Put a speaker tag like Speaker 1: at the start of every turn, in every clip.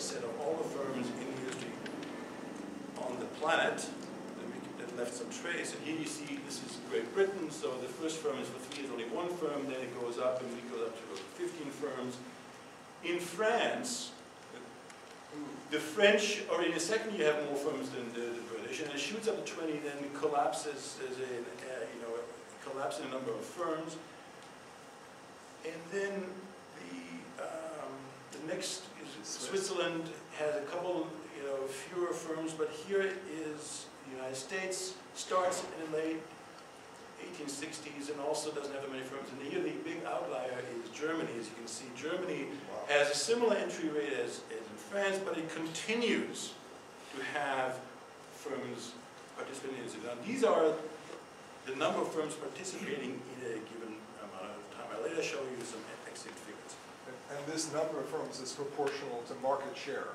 Speaker 1: set of all the firms in the industry on the planet that left some trace. And here you see this is Great Britain, so the first firm is for 3 years only one firm, then it goes up and it goes up to 15 firms. In France, the French, or in the second year, have more firms than the British, and it shoots up to 20, then collapses as a collapse in a number of firms. And then the next is Switzerland has a couple, fewer firms, but here is the United States, starts in the late 1860s and also doesn't have that many firms. And here the big outlier is Germany. As you can see, Germany has a similar entry rate as in France, but it continues to have firms participating in it. Now, these are the number of firms participating in a given amount of time. I'll later show you some exit figures.
Speaker 2: And this number of firms is proportional to market share?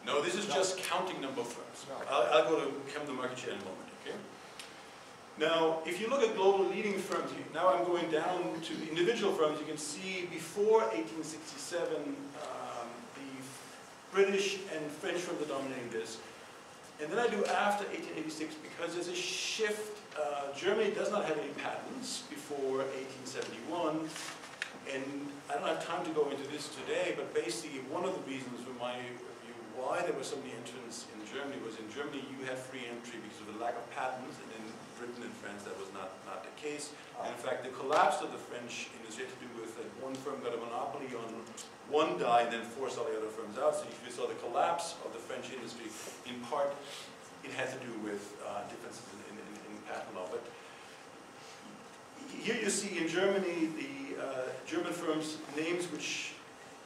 Speaker 1: No, this is just counting number of firms.
Speaker 2: No.
Speaker 1: I'll go to count the market share in a moment, okay? Now, if you look at global leading firms, now I'm going down to individual firms, you can see before 1867, the British and French firms are dominating this. And then I do after 1886 because there's a shift. Germany does not have any patents before 1871. And I don't have time to go into this today, but basically one of the reasons for my review why there were so many entrants in Germany was in Germany you had free entry because of the lack of patents, and in Britain and France that was not the case. And in fact, the collapse of the French industry had to do with that one firm got a monopoly on one dye and then forced all the other firms out. So if you saw the collapse of the French industry, in part it had to do with differences in patent law. But here you see in Germany the German firms' names which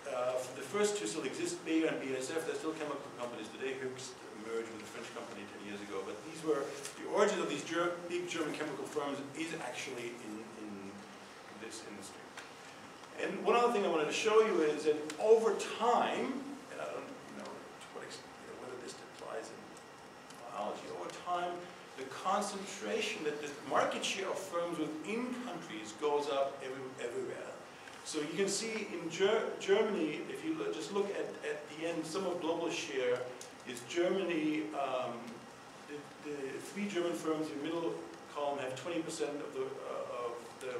Speaker 1: for the first two still exist, Bayer and BASF. They're still chemical companies today. Höchst merged with a French company 10 years ago. But these were, the origin of these big German chemical firms is actually in this industry. And one other thing I wanted to show you is that over time, and I don't know to what extent, whether this applies in biology, over time, the concentration, that the market share of firms within countries goes up everywhere. So you can see in Germany, if you just look at the end, some of global share is Germany, the 3 German firms in the middle column have 20% of the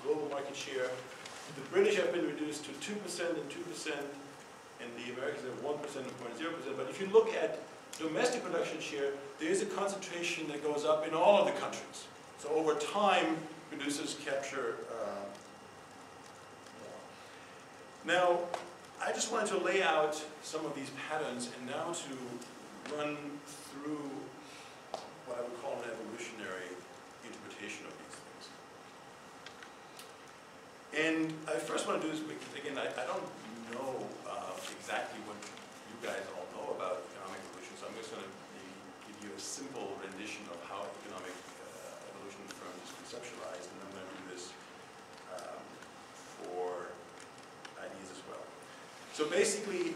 Speaker 1: global market share. The British have been reduced to 2% and 2%, and the Americans have 1% and 0.0%. But if you look at domestic production share, there is a concentration that goes up in all of the countries. So over time, producers capture Now, I just wanted to lay out some of these patterns and now to run through what I would call an evolutionary interpretation of these things. And I first want to do this because, again, I don't know exactly what you guys all know about economic evolution, so I'm just going to give you a simple rendition of how economic evolution firms is conceptualized, and I'm going to do this for ideas as well. So basically,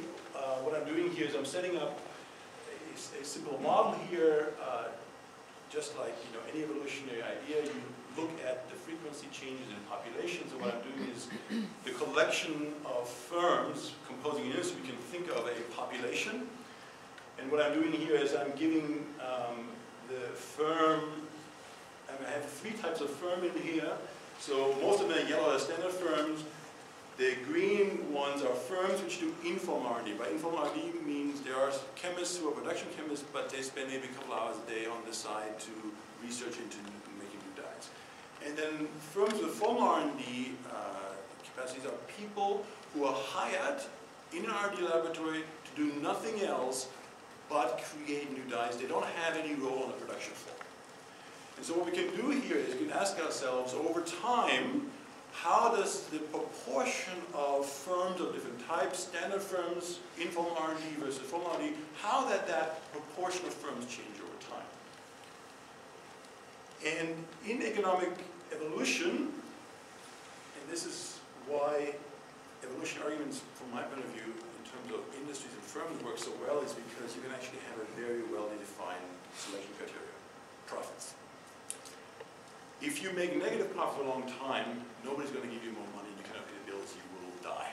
Speaker 1: what I'm doing here is I'm setting up a simple model here, just like any evolutionary idea. You look at the frequency changes in populations, and what I'm doing is the collection of firms composing an industry. We can think of a population, and what I'm doing here is I'm giving the firm. I have 3 types of firm in here. So most of them are yellow as standard firms. The green ones are firms which do informal R&D. By informal R&D means there are chemists who are production chemists, but they spend maybe a couple hours a day on the side to research into making new dyes. And then firms with formal R&D capacities are people who are hired in an R&D laboratory to do nothing else but create new dyes. They don't have any role on the production floor. And so what we can do here is we can ask ourselves over time, how does the proportion of firms of different types, standard firms, informal R&D versus formal R&D, how that proportion of firms change over time? And in economic evolution, and this is why evolution arguments, from my point of view, in terms of industries and firms work so well, is because you can actually have a very well-defined selection criteria, profits. If you make negative profit for a long time, nobody's going to give you more money, you cannot pay the bills, you will die.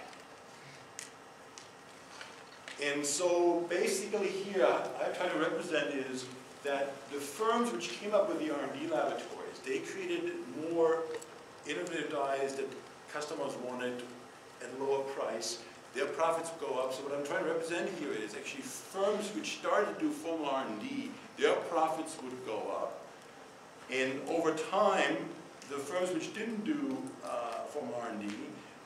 Speaker 1: And so basically here, I try to represent is that the firms which came up with the R&D laboratories, they created more innovative dyes that customers wanted at a lower price. Their profits go up. So what I'm trying to represent here is actually firms which started to do formal R&D, their profits would go up. And over time, the firms which didn't do formal R&D,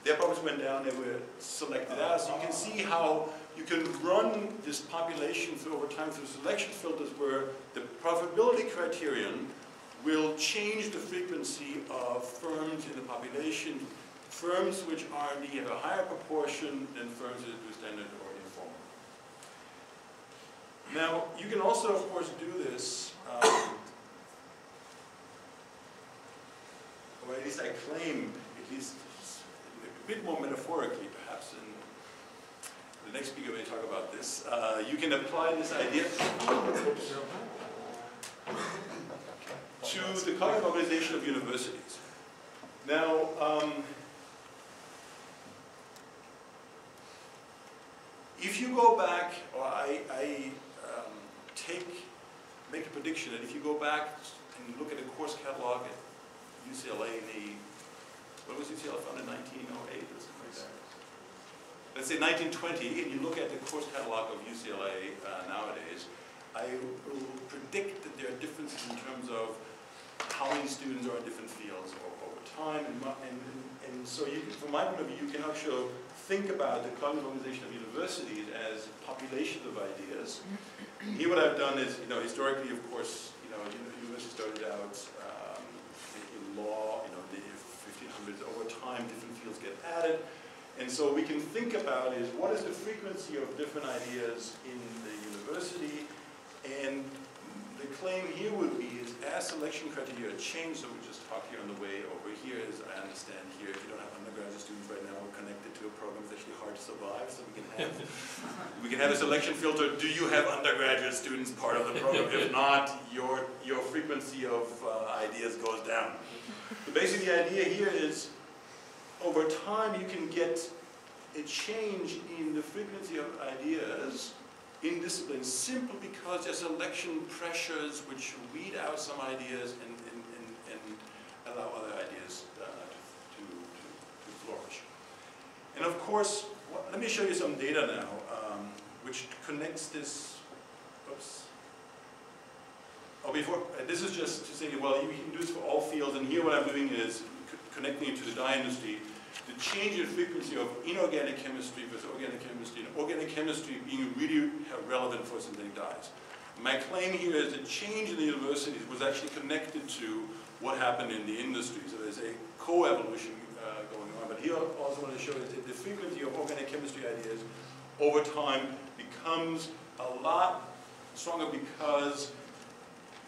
Speaker 1: their profits went down, they were selected out. So you can see how you can run this population through over time through selection filters where the profitability criterion will change the frequency of firms in the population. Firms which R&D have a higher proportion than firms that do standard or informal. Now, you can also, of course, do this, or at least I claim, at least a bit more metaphorically, perhaps, and the next speaker may talk about this. You can apply this idea to the cognitive organization of universities. Now, if you go back, or I make a prediction that if you go back and look at the course catalog at UCLA in what was UCLA founded in 1908 or something like that? Let's say 1920, and you look at the course catalog of UCLA nowadays, I will predict that there are differences in terms of how many students are in different fields over time, and so you, from my point of view, you can actually think about the cognitive organization of universities as populations of ideas. Here what I've done is, historically, of course, university started out in law, the 1500s. Over time, different fields get added. And so we can think about is what is the frequency of different ideas in the university, and the claim here would be is as selection criteria change, so we just talked here on the way over here, as I understand here, if you don't have undergraduate students right now connected to a program, it's actually hard to survive, so we can have a selection filter. Do you have undergraduate students part of the program? If not, your frequency of ideas goes down. But basically the idea here is over time you can get a change in the frequency of ideas in disciplines simply because there's selection pressures which weed out some ideas and allow other ideas to flourish. And of course, let me show you some data now which connects this. Oops. Oh, before, this is just to say, well, you can do this for all fields, and here what I'm doing is connecting it to the dye industry. The change in frequency of inorganic chemistry versus organic chemistry, and organic chemistry being really relevant for synthetic dyes. My claim here is that change in the universities was actually connected to what happened in the industry. So there's a co-evolution going on. But here I also want to show you that the frequency of organic chemistry ideas over time becomes a lot stronger because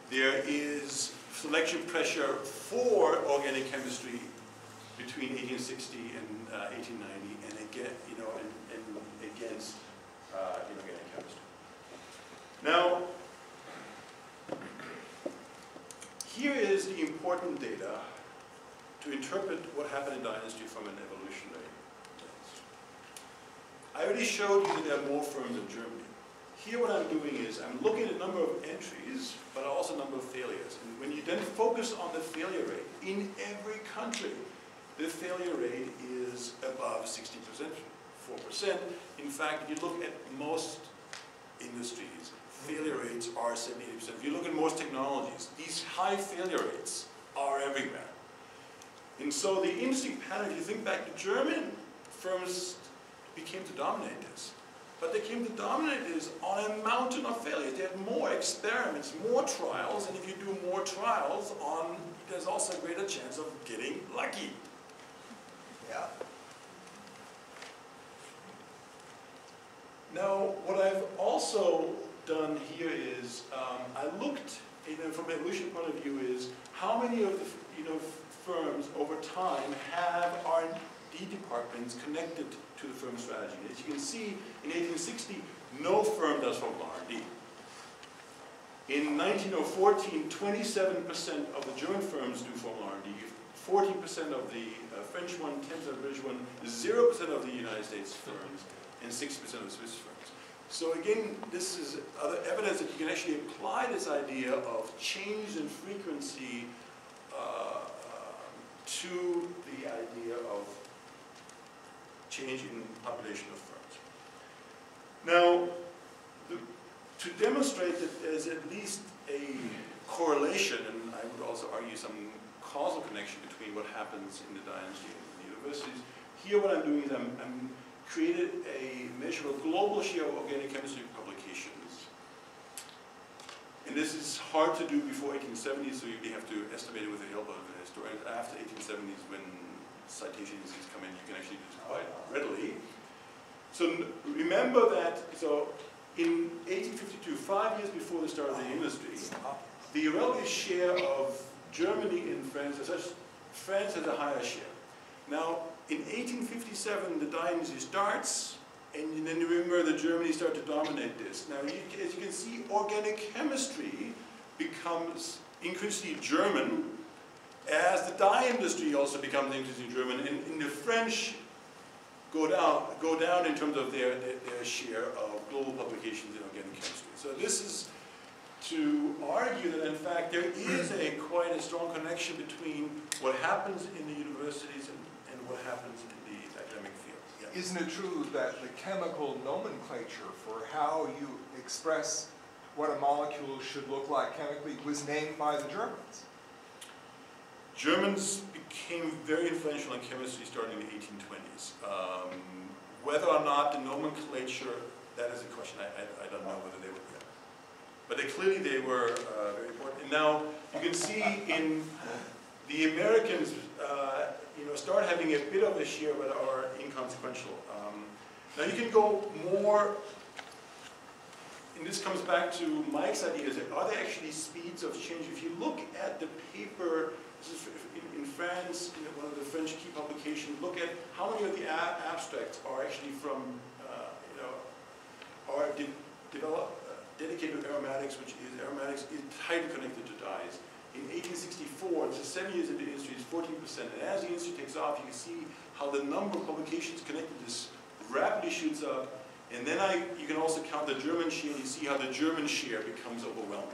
Speaker 1: there is selection pressure for organic chemistry between 1860 and 1890, and again, and against inorganic chemistry. Now, here is the important data to interpret what happened in dye industry from an evolutionary lens. I already showed you that there are more firms in Germany. Here what I'm doing is I'm looking at the number of entries, but also the number of failures. And when you then focus on the failure rate, in every country, the failure rate is above 60%, 4%. In fact, if you look at most industries, failure rates are 70%, 80%. If you look at most technologies, these high failure rates are everywhere. And so the industry pattern, if you think back, the German firms became to dominate this. But they came to dominate this on a mountain of failures. They had more experiments, more trials, and if you do more trials, there's also a greater chance of getting lucky. Yeah. Now, what I've also done here is I looked, from an evolution point of view, is how many of the firms over time have R&D departments connected to the firm strategy. As you can see, in 1860, no firm does formal R&D. In 1914, 27% of the German firms do formal R&D, 14% of the French one, 10% of the British one, 0% of the United States firms, and 6% of the Swiss firms. So again, this is other evidence that you can actually apply this idea of change in frequency to the idea of change in population of firms. Now, to demonstrate that there's at least a correlation, and I would also argue some causal connection between what happens in the dynasty and the universities, here what I'm doing is I'm created a measure of global share of organic chemistry publications. And this is hard to do before 1870, so you have to estimate it with the help of the historians. After 1870s, when citation indices come in, you can actually do this quite readily. So remember that, so in 1852, 5 years before the start of the industry, the relative share of Germany and France, as such, France has a higher share. Now, in 1857, the dynasty starts, and then remember that Germany started to dominate this. Now, as you can see, organic chemistry becomes increasingly German, as the dye industry also becomes increasingly German, and the French go down in terms of their share of global publications in organic chemistry. So this is to argue that, in fact, there is quite a strong connection between what happens in the universities and what happens in the academic field. Yeah.
Speaker 2: Isn't it true that the chemical nomenclature for how you express what a molecule should look like chemically was named by the Germans?
Speaker 1: Germans became very influential in chemistry starting in the 1820s. Whether or not the nomenclature, that is a question I don't know whether they were. But clearly they were very important. And now you can see in the Americans, start having a bit of a share but are inconsequential. Now you can go more, and this comes back to Mike's ideas, are there actually speeds of change? If you look at the paper, this is in France, one of the French key publications, look at how many of the abstracts are actually from, are dedicated to aromatics, which is tightly connected to dyes. In 1864, this is 7 years into the industry, is 14%. And as the industry takes off, you can see how the number of publications connected to this rapidly shoots up. And then you can also count the German share, and you see how the German share becomes overwhelming.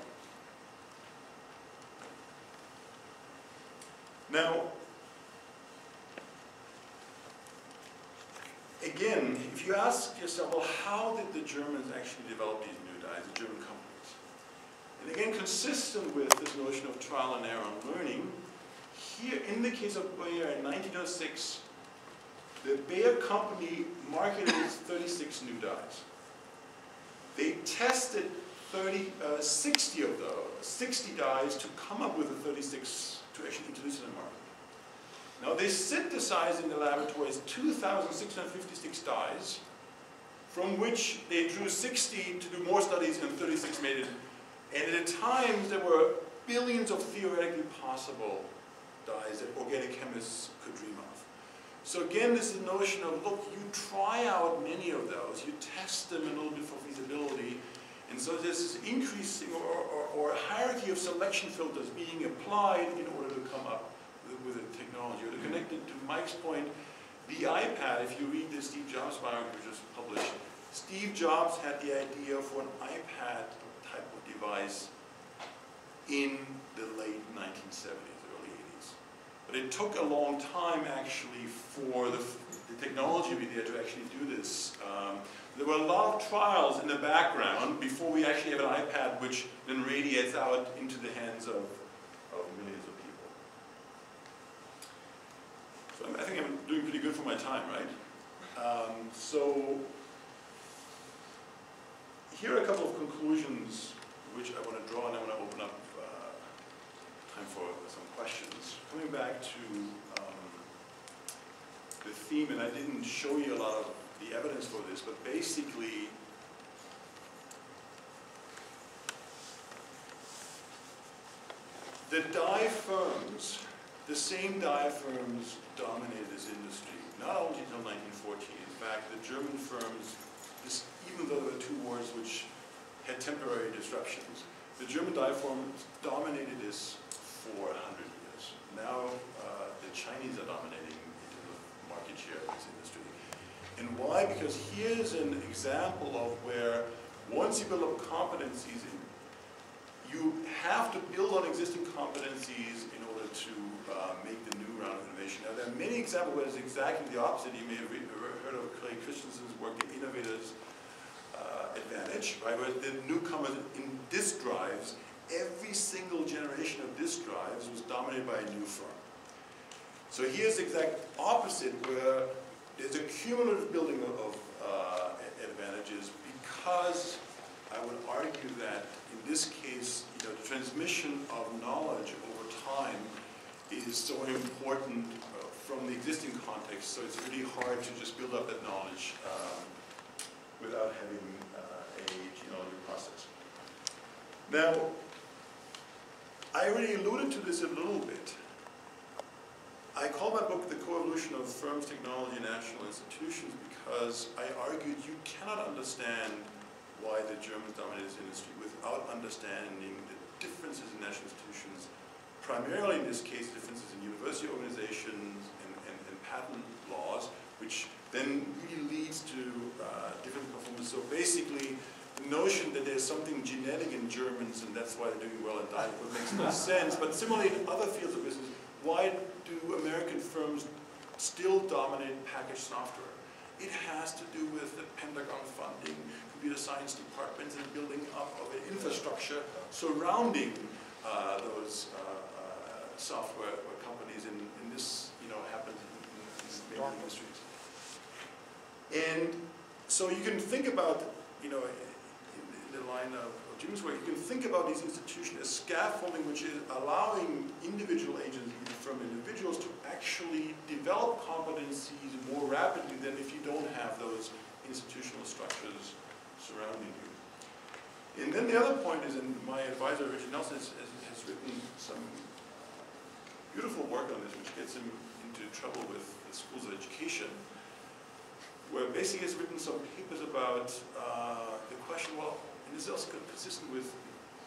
Speaker 1: Now, again, if you ask yourself, well, how did the Germans actually develop these new dyes, the German companies? And again, consistent with this notion of trial and error and learning, here in the case of Bayer in 1906, the Bayer company marketed 36 new dyes. They tested 60 of those, 60 dyes to come up with the 36 to actually introduce in the market. Now they synthesized in the laboratories 2,656 dyes, from which they drew 60 to do more studies and 36 made it. And at the time there were billions of theoretically possible dyes that organic chemists could dream of. So again, this notion of, look, you try out many of those, you test them a little bit for feasibility, and so there's this increasing or a hierarchy of selection filters being applied in order to come up with a technology. Or to connect it to Mike's point, the iPad, if you read the Steve Jobs biography which was published, Steve Jobs had the idea for an iPad type of device in the late 1970s, early 80s. But it took a long time actually for the technology to be there to actually do this. There were a lot of trials in the background before we actually have an iPad which then radiates out into the hands of millions of people. So I think I'm doing pretty good for my time, right? So here are a couple of conclusions which I want to draw, and I want to open up time for some questions. Coming back to the theme, and I didn't show you a lot of the evidence for this, but basically the dye firms, the same dye firms dominated this industry, not only until 1914. In fact, the German firms, even though there were two wars which had temporary disruptions, the German dye firms dominated this for 100 years. Now the Chinese are dominating into the market share of this industry. And why? Because here's an example of where once you build up competencies, you have to build on existing competencies in order to make the new round of innovation. Now there are many examples where it's exactly the opposite. You may have heard of Clay Christensen's work, The Innovator's Advantage, right? Where the newcomers in disk drives, every single generation of disk drives was dominated by a new firm. So here's the exact opposite, where there's a cumulative building of advantages, because I would argue that in this case, the transmission of knowledge over time is so important from the existing context, so it's really hard to just build up that knowledge without having a genealogy process. Now, I already alluded to this a little bit. I call my book The Co-Evolution of Firms, Technology, and National Institutions because I argued you cannot understand why the Germans dominated this industry without understanding the differences in national institutions, primarily in this case differences in university organizations and patent laws, which then really leads to different performance. So basically, the notion that there's something genetic in Germans and that's why they're doing well in Dynaco makes no sense. But similarly in other fields of business, why do American firms still dominate packaged software? It has to do with the Pentagon funding, computer science departments, and building up of an infrastructure surrounding those software companies. And this, happens in many industries. And so you can think about, in the line of Jim's work, you can think about these institutions as scaffolding, which is allowing individual agents from individuals to actually develop competencies more rapidly than if you don't have those institutional structures surrounding you. And then the other point is, and my advisor, Richard Nelson, has written some beautiful work on this, which gets him into trouble with the schools of education, where basically has written some papers about the question, well, and this is also consistent with a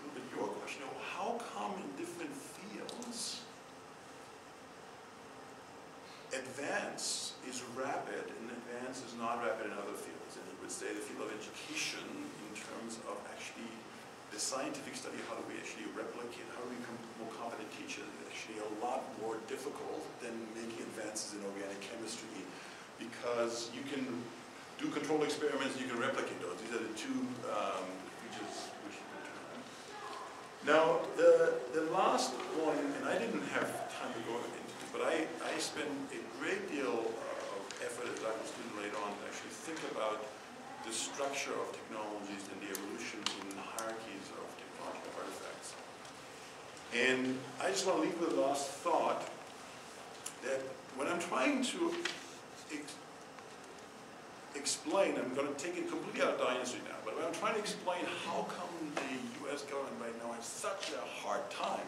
Speaker 1: little bit your question, how come in different fields advance is rapid and advance is not rapid in other fields? And you would say the field of education in terms of actually the scientific study, how do we actually replicate, how do we become more competent teachers, is actually a lot more difficult than making advances in organic chemistry, because you can do controlled experiments, you can replicate those. These are the two features which you can turn on. Now, the last one, and I didn't have time to go into it, but I spent a great deal of effort as I was student later on to actually think about the structure of technologies and the evolution in hierarchies of technological artifacts. And I just want to leave with the last thought that when I'm trying to explain, I'm going to take it completely out of dynasty now, but when I'm trying to explain how come the US government right now has such a hard time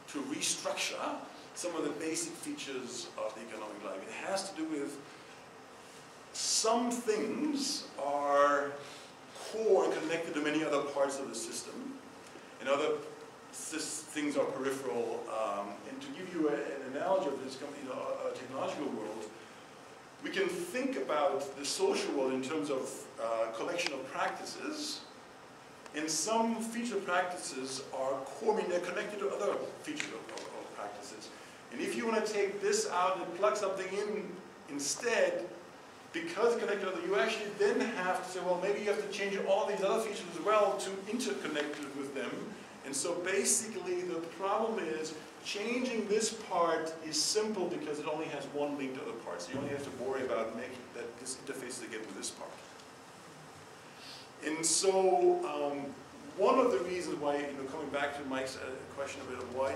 Speaker 1: to restructure some of the basic features of the economic life, it has to do with some things are core and connected to many other parts of the system, and other things are peripheral. And to give you an analogy of this, technological world, we can think about the social world in terms of collection of practices, and some feature practices are core, I mean they're connected to other features of practices. And if you want to take this out and plug something in instead, because it's connected to other, you actually then have to say, well, maybe you have to change all these other features as well to interconnect with them. And so basically the problem is changing this part is simple because it only has one link to other parts. You only have to worry about making that this interface to get to this part. And so one of the reasons why, coming back to Mike's question about why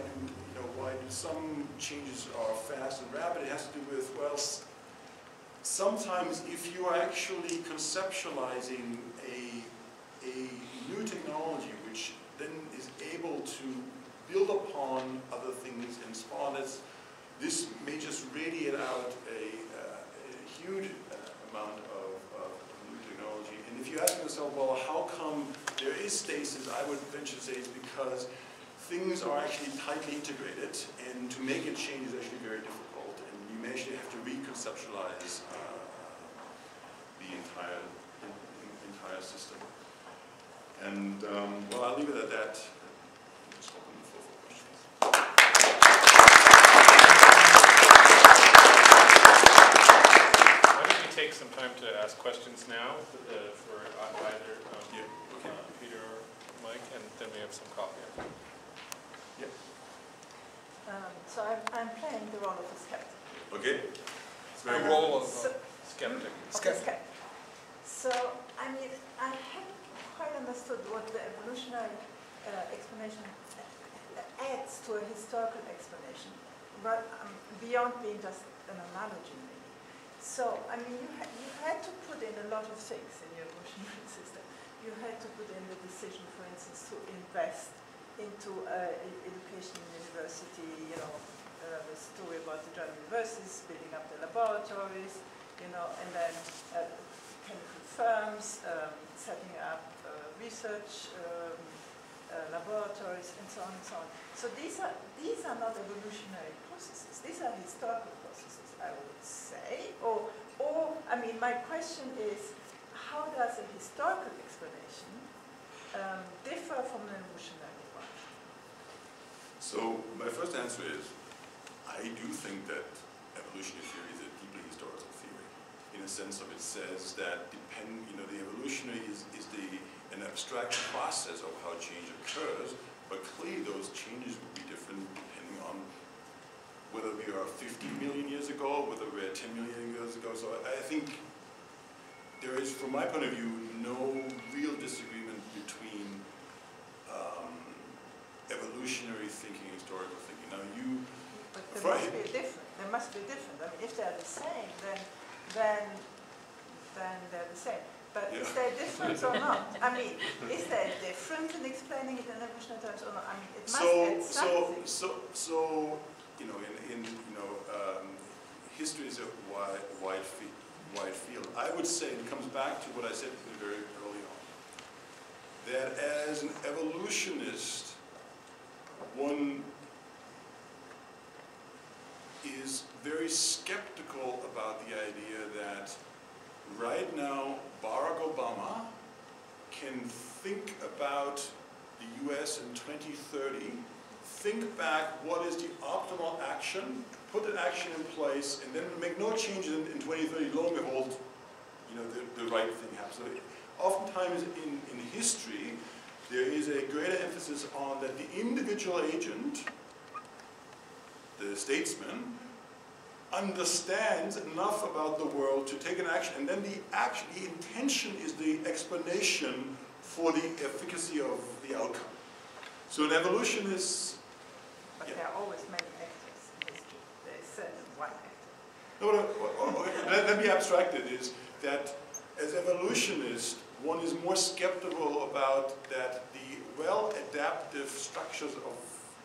Speaker 1: do some changes are fast and rapid, it has to do with, well, sometimes if you are actually conceptualizing a new technology which then is able to build upon other things and spawn this may just radiate out a huge amount of new technology. And if you ask yourself, well, how come there is stasis, I would venture to say it's because things are actually tightly integrated, and to make a change is actually very difficult, and you may actually have to reconceptualize the entire system. And well, I'll leave it at that. Just open the floor for questions.
Speaker 3: Why don't we take some time to ask questions now for either Peter or Mike, and then we have some coffee.
Speaker 1: Yeah.
Speaker 4: So I'm playing the role of a skeptic.
Speaker 1: Okay. It's very
Speaker 2: The
Speaker 1: good.
Speaker 2: role of
Speaker 3: Skeptic.
Speaker 2: skeptic.
Speaker 4: So, I mean, I haven't quite understood what the evolutionary explanation adds to a historical explanation, but beyond being just an analogy, maybe. So, I mean, you had to put in a lot of things in your evolutionary system. You had to put in the decision, for instance, to invest into education in university, you know, the story about the German universities, building up the laboratories, you know, and then chemical firms, setting up research laboratories, and so on and so on. So these are not evolutionary processes. These are historical processes, I would say. Or I mean, my question is, how does a historical explanation differ from an evolutionary one?
Speaker 1: So my first answer is, I do think that evolutionary theory is a deeply historical theory, in a sense of it says that the evolutionary is an abstract process of how change occurs, but clearly those changes will be different depending on whether we are 50 million years ago, whether we're 10 million years ago. So I think there is, from my point of view, no real disagreement between evolutionary thinking and historical thinking. Now
Speaker 4: But there must be a difference. There must be a difference. I mean, if they're the same, then they're the same. But is there a difference or not? I mean, is there a difference in explaining it in evolutionary terms or not? I mean, it must add something.
Speaker 1: So history is a wide field. I would say it comes back to what I said very early on, that as an evolutionist, one is very skeptical about the idea that right now Barack Obama can think about the US in 2030, think back what is the optimal action, put an action in place, and then make no changes in 2030, lo and behold, the right thing happens. So oftentimes in history, there is a greater emphasis on that the individual agent, the statesman, understands enough about the world to take an action, and then the intention is the explanation for the efficacy of the outcome. So an evolutionist...
Speaker 4: But there are always many actors in history. There is certainly one actor.
Speaker 1: No, let me abstract it, is that as evolutionists, one is more skeptical about that the well-adaptive structures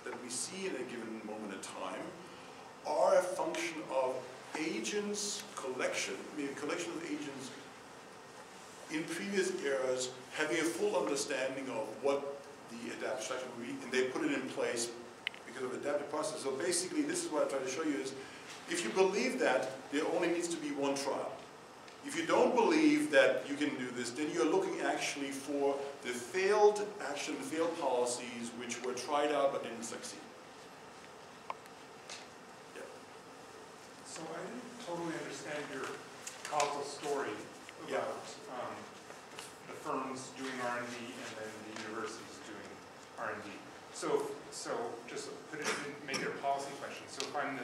Speaker 1: that we see in a given moment in time are a function of agents, a collection of agents in previous eras having a full understanding of what the adaptive structure would be, and they put it in place because of adaptive process. So basically, this is what I try to show you is, if you believe that, there only needs to be one trial. If you don't believe that you can do this, then you're looking actually for the failed action, failed policies which were tried out but didn't succeed. Yeah.
Speaker 5: So I didn't totally understand your causal story about the firms doing R&D and then the universities doing R&D. So just put it, make it a policy question. So if I'm an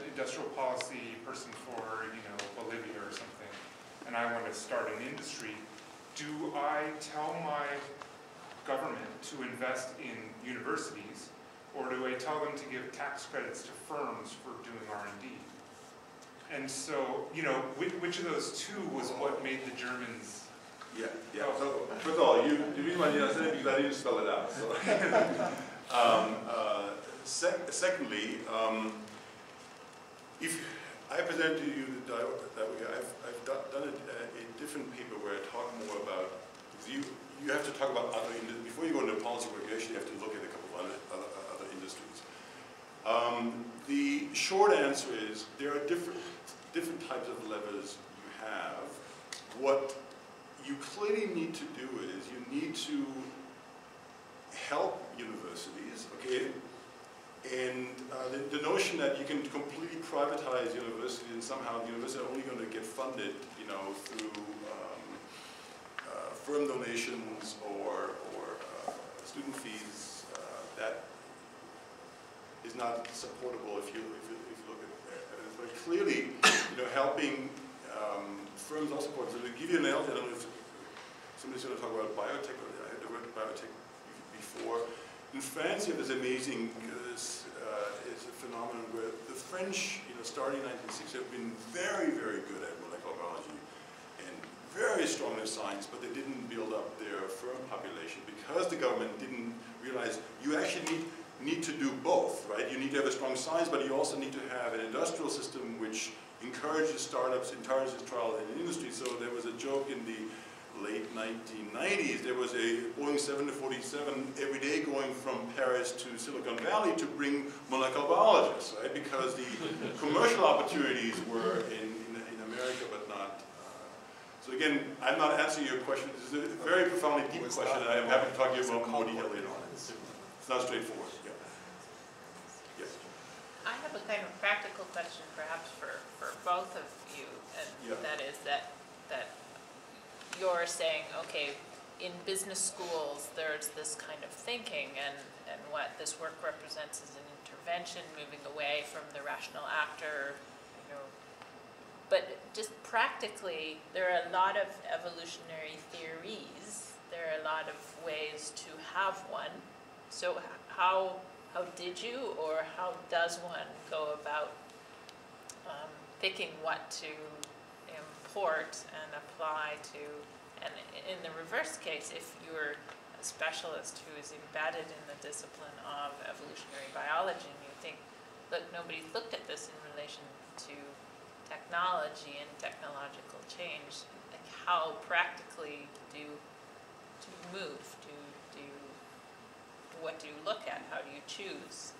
Speaker 5: industrial policy person for, Bolivia or something, and I want to start an industry, do I tell my government to invest in universities, or do I tell them to give tax credits to firms for doing R&D? And so, which of those two was what made the Germans...
Speaker 1: Yeah. So, first of all, the reason why you understand it because I didn't spell it out. So. Secondly, if I present to you that way, I've done a different paper where I talk more about, because you have to talk about other industries. Before you go into policy work, you actually have to look at a couple of other industries. The short answer is there are different types of levers you have. what you clearly need to do is you need to help universities, okay? And the notion that you can completely privatize universities and somehow the university are only going to get funded, you know, through firm donations or student fees, that is not supportable if you look at it. But clearly, you know, helping firms also support. So to give you an analogy, I don't know if somebody's going to talk about biotech, or I had the word biotech before. In France, you have this amazing it's a phenomenon where the French, you know, starting in 1960, have been very, very good at molecular biology and very strong in science, but they didn't build up their firm population because the government didn't realize you actually need to do both, right? You need to have a strong science, but you also need to have an industrial system which encourages startups, encourages trial in the industry. So there was a joke in the late 1990s, there was a Boeing 747 every day going from Paris to Silicon Valley to bring molecular biologists, right? Because the commercial opportunities were in America, but not. So again, I'm not answering your question. This is a very profoundly deep question, and I'm happy to talk to you about more detail later on. It's not straightforward. Yeah. Yes.
Speaker 6: I have a kind of practical question, perhaps for both of you, and that is that you're saying, okay, in business schools there's this kind of thinking, and what this work represents is an intervention, moving away from the rational actor, you know. But just practically, there are a lot of evolutionary theories. There are a lot of ways to have one. So how did you, or how does one go about picking what to import and apply to? And in the reverse case, if you're a specialist who is embedded in the discipline of evolutionary biology, and you think, look, nobody's looked at this in relation to technology and technological change, like how practically do you move? What do you look at? How do you choose?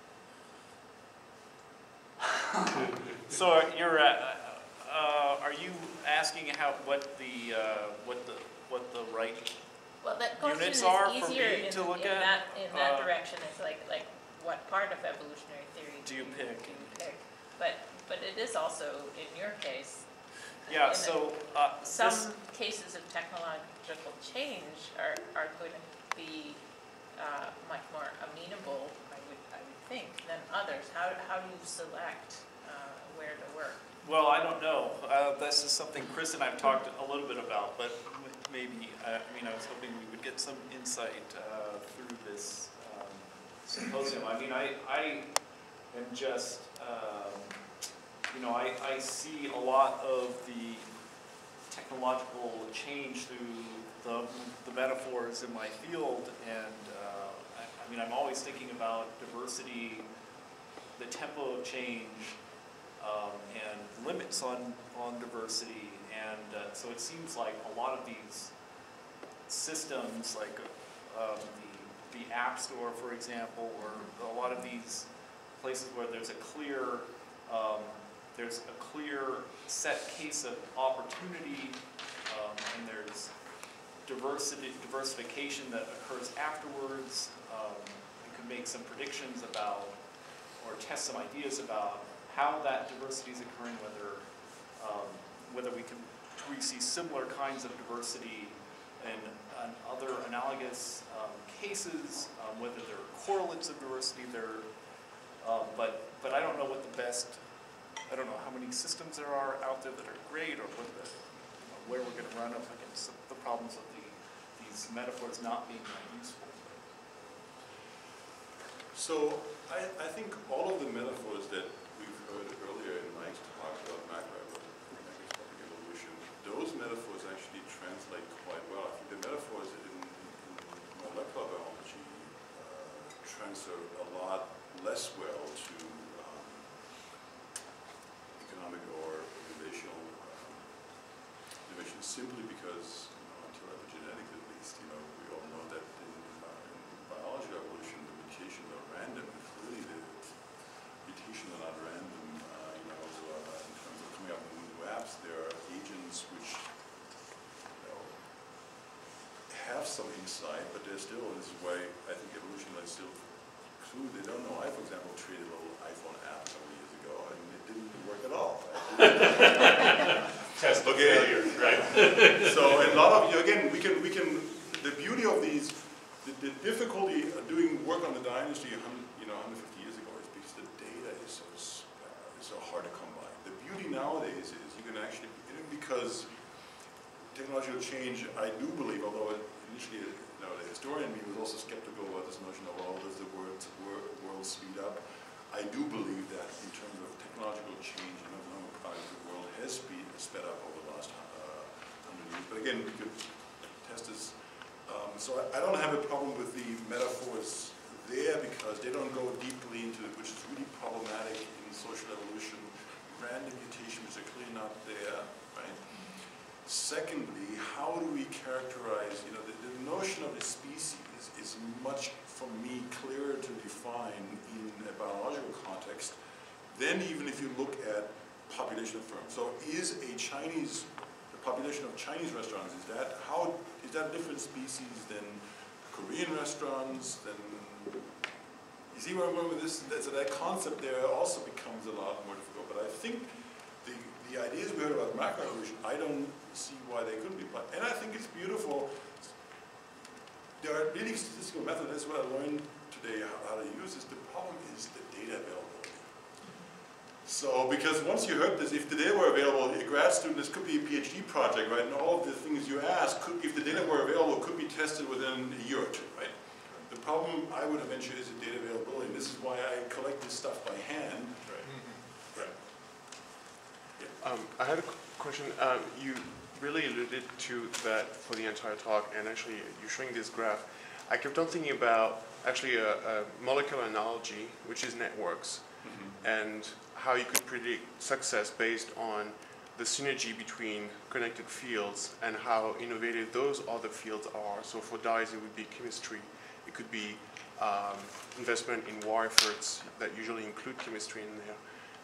Speaker 7: So you're are you asking what the right
Speaker 6: Well, that question
Speaker 7: units
Speaker 6: is
Speaker 7: are for
Speaker 6: easier
Speaker 7: me to look at?
Speaker 6: in that direction. It's like what part of evolutionary theory
Speaker 7: do you pick?
Speaker 6: But it is also in your case.
Speaker 7: Yeah. So
Speaker 6: some cases of technological change are going to be much more amenable, I would think, than others. How do you select where to work?
Speaker 7: Well, I don't know. This is something Chris and I've talked a little bit about, but maybe, I was hoping we would get some insight through this symposium. I mean, I am just, I see a lot of the technological change through the metaphors in my field, and I'm always thinking about diversity, the tempo of change, and limits on diversity, and so it seems like a lot of these systems, like the App Store, for example, or a lot of these places where there's a clear set case of opportunity, and there's diversification that occurs afterwards. You can make some predictions about, or test some ideas about how that diversity is occurring, whether we see similar kinds of diversity in other analogous cases, whether there are correlates of diversity there, but I don't know what I don't know how many systems there are out there that are great, or where we're going to run up against the problems of these metaphors not being that useful.
Speaker 1: So I think all of the metaphors that we've heard earlier in Mike's talk about macroscopic evolution, those metaphors actually translate quite well. I think the metaphors in molecular biology transfer a lot less well to economic or relational innovation, simply because, until epigenetics at least, we all know that in biology evolution, the mutations are random, and clearly the mutations are not random. In terms of coming up with new apps, there are agents which some insight, but they're still, this is why I think evolution is still true. They don't know. I, for example, created a little iPhone app a couple years ago, and it didn't work at all.
Speaker 3: Test of failure, right?
Speaker 1: So a lot of, again, we can, the beauty of these, the difficulty of doing work on the dynasty 150 years ago is because the data is so hard to come by. The beauty nowadays is you can actually, because technological change, I do believe, although initially the historian me was also skeptical about this notion of, well, does the world speed up? I do believe that in terms of technological change and economic progress, the world has sped up over the last 100 years. But again, we could test this. So I don't have a problem with the metaphors there because they don't go deeply into it, which is really problematic in social evolution. Random mutation, which are clearly not there, right? Secondly, how do we characterize, the notion of a species is much, for me, clearer to define in a biological context than even if you look at population of firms. So is the population of Chinese restaurants, is that a different species than Korean restaurants, than, you see where I'm going with this? So that concept there also becomes a lot more difficult, but I think the ideas we heard about macroevolution, I don't see why they couldn't be applied. And I think it's beautiful. There are really statistical methods. That's what I learned today, how to use this. The problem is the data availability. So, because once you heard this, if the data were available, a grad student, this could be a PhD project, right? And all of the things you ask, if the data were available, could be tested within a year or two, right? The problem I would have mentioned is the data availability. And this is why I collect this stuff by hand.
Speaker 8: I had a question. You really alluded to that for the entire talk, and actually you're showing this graph. I kept on thinking about actually a molecular analogy, which is networks, and how you could predict success based on the synergy between connected fields and how innovative those other fields are. So for dyes, it would be chemistry. It could be investment in war efforts that usually include chemistry in there,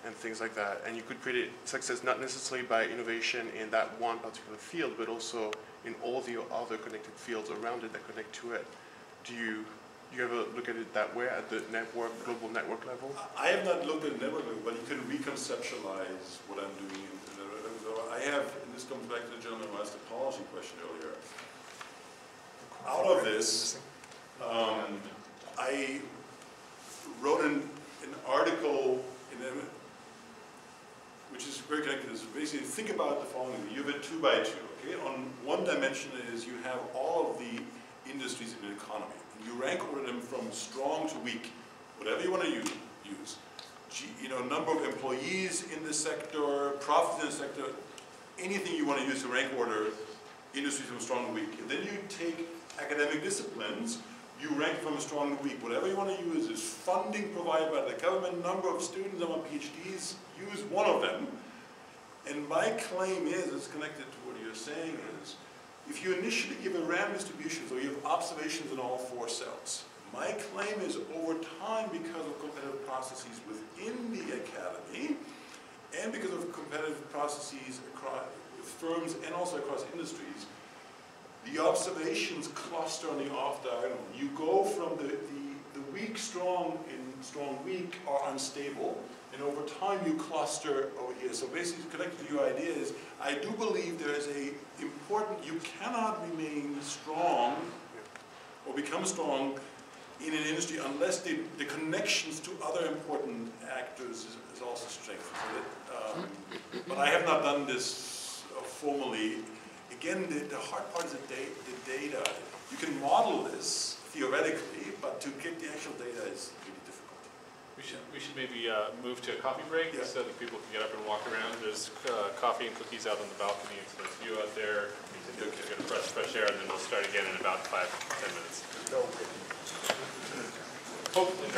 Speaker 8: and things like that. And you could predict success not necessarily by innovation in that one particular field, but also in all the other connected fields around it that connect to it. Do you ever look at it that way at the network, global network level?
Speaker 1: I have not looked at the network level, but you can reconceptualize what I'm doing. So I have, and this comes back to the gentleman who asked the policy question earlier. Out of this, I wrote an article which is very connected to this. Basically, think about the following. You have a 2 by 2, okay? On one dimension is you have all of the industries in the economy. You rank order them from strong to weak, whatever you want to use. Number of employees in the sector, profits in the sector, anything you want to use to rank order industries from strong to weak. And then you take academic disciplines, you rank from strong to weak. Whatever you want to use is funding provided by the government, number of students on PhDs, use one of them. And my claim is, it's connected to what you're saying, is if you initially give a random distribution, so you have observations in all 4 cells, my claim is over time, because of competitive processes within the academy, and because of competitive processes across firms and also across industries, the observations cluster on the off-diagonal. You go from the weak, strong, and strong, weak are unstable, and over time you cluster over here. So basically, connected to your idea is, I do believe there is you cannot remain strong or become strong in an industry unless the connections to other important actors is also strengthened. But I have not done this formally. Again, the hard part is the data. You can model this theoretically, but to get the actual data is really difficult.
Speaker 3: We should maybe move to a coffee break so that people can get up and walk around. There's coffee and cookies out on the balcony, and so there's a few out there. You can get a fresh air, and then we'll start again in about 5-10 minutes. Hopefully.